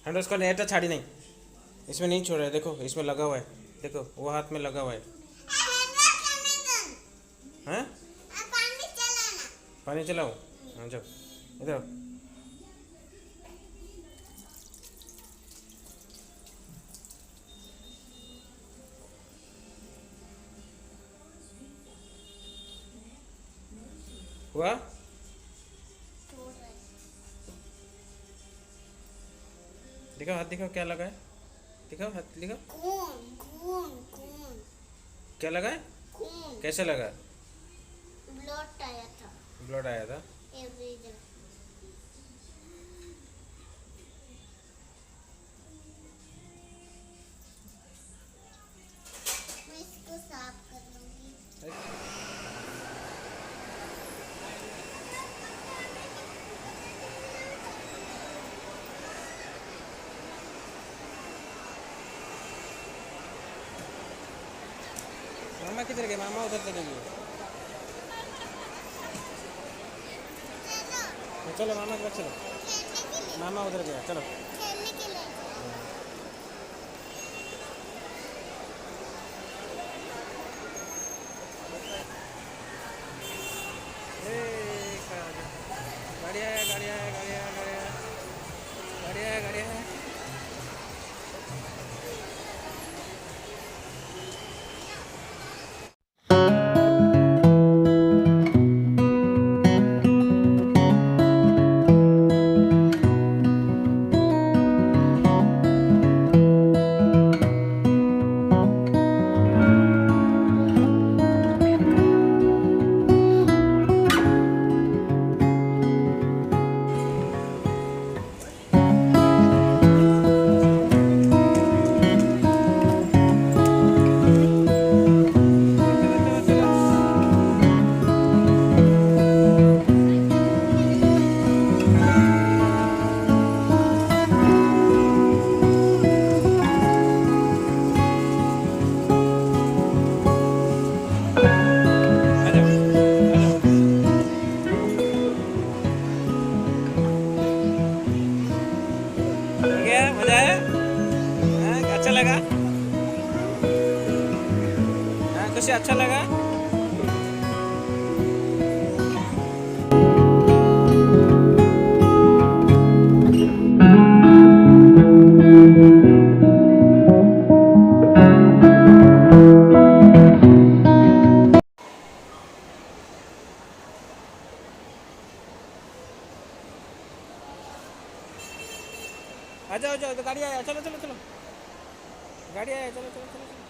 Handle उसका net छाड़ी नहीं, इसमें नहीं छोड़ रहा है, देखो इसमें लगा हुआ है, देखो वो हाथ में लगा हुआ है। हैं? पानी चलाओ, हाँ जाओ इधर आओ। हुआ? दिखाओ हाथ, दिखाओ क्या लगा है, दिखाओ हाथ, दिखाओ क्या लगा है, कैसे लगा? ब्लड आया था। ब्लड आया था? मैं इसको साफ कर लूंगी। मामा किधर गए? मामा उधर चले गए। चलो मामा के पास चलो, मामा उधर गया, चलो। खेलने के लिए गाड़ी आया, गाड़ी आया, गाड़ी आया, गाड़ी आया, गाड़ी आया, गाड़ी आया। मजा आया? हाँ, अच्छा लगा? हाँ खुशी, अच्छा लगा? आ जाओ, जाओ तो गाड़ी आया, चलो चलो चलो, गाड़ी आया, चलो चलो चलो चलो।